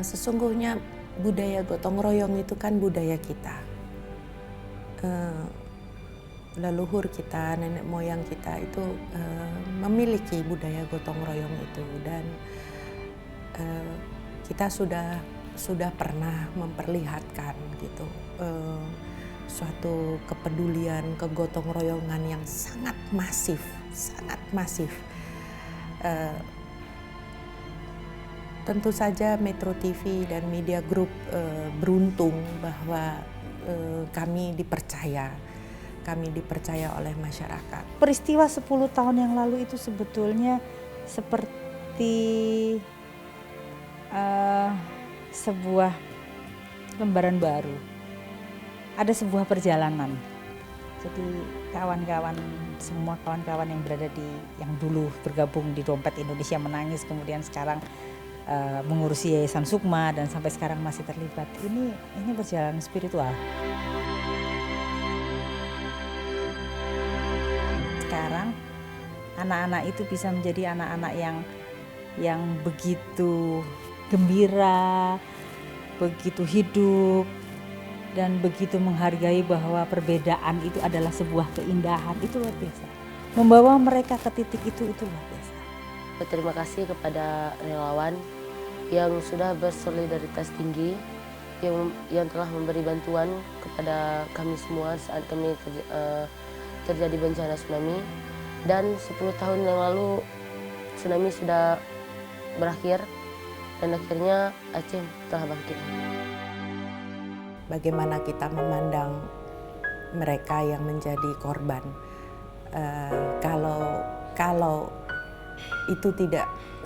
Sesungguhnya budaya gotong royong itu kan budaya kita. Leluhur kita, nenek moyang kita itu memiliki budaya gotong royong itu, dan kita sudah pernah memperlihatkan gitu suatu kepedulian, kegotong royongan yang sangat masif, sangat masif. Tentu saja Metro TV dan Media Group beruntung bahwa kami dipercaya oleh masyarakat. Peristiwa 10 tahun yang lalu itu sebetulnya seperti sebuah lembaran baru. Ada sebuah perjalanan. Jadi semua kawan-kawan yang berada yang dulu bergabung di Dompet Indonesia Menangis, kemudian sekarang mengurusi Yayasan Sukma dan sampai sekarang masih terlibat. Ini perjalanan spiritual. Sekarang anak-anak itu bisa menjadi anak-anak yang begitu gembira, begitu hidup, dan begitu menghargai bahwa perbedaan itu adalah sebuah keindahan. Itu luar biasa. Membawa mereka ke titik itu luar biasa. Berterima kasih kepada relawan yang sudah bersolidaritas tinggi, yang telah memberi bantuan kepada kami semua saat kami terjadi bencana tsunami. Dan 10 tahun yang lalu tsunami sudah berakhir dan akhirnya Aceh telah bangkit. Bagaimana kita memandang mereka yang menjadi korban. Kalau itu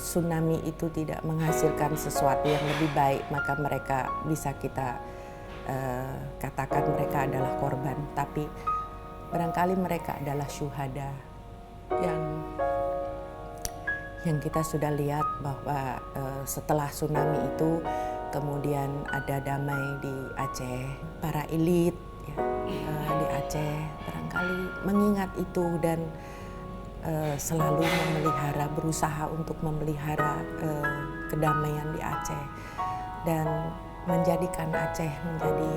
tsunami itu tidak menghasilkan sesuatu yang lebih baik, maka mereka bisa kita katakan mereka adalah korban. Tapi barangkali mereka adalah syuhada yang kita sudah lihat bahwa setelah tsunami itu kemudian ada damai di Aceh. Para elit di Aceh barangkali mengingat itu dan selalu berusaha untuk memelihara kedamaian di Aceh dan menjadikan Aceh menjadi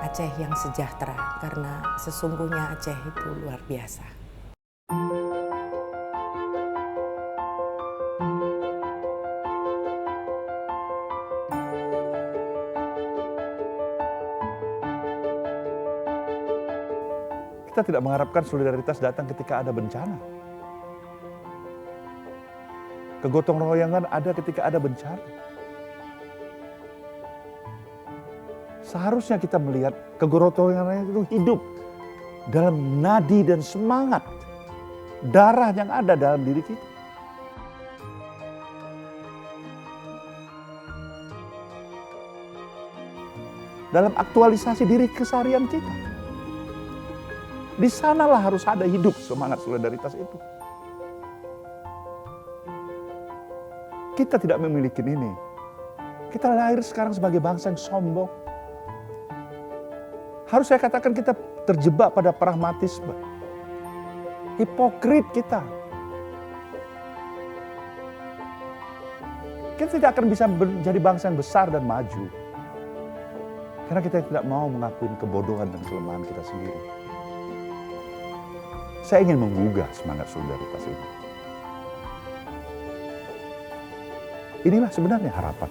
Aceh yang sejahtera, karena sesungguhnya Aceh itu luar biasa. Kita tidak mengharapkan solidaritas datang ketika ada bencana. Kegotong royongan ada ketika ada bencana. Seharusnya kita melihat kegotong royongan itu hidup dalam nadi dan semangat darah yang ada dalam diri kita. Dalam aktualisasi diri keseharian kita. Di sanalah harus ada hidup semangat solidaritas itu. Kita tidak memiliki ini. Kita lahir sekarang sebagai bangsa yang sombong. Harus saya katakan kita terjebak pada pragmatisme. Hipokrit kita. Kita tidak akan bisa menjadi bangsa yang besar dan maju. Karena kita tidak mau mengakui kebodohan dan kelemahan kita sendiri. Saya ingin menggugah semangat solidaritas ini. Inilah sebenarnya harapan.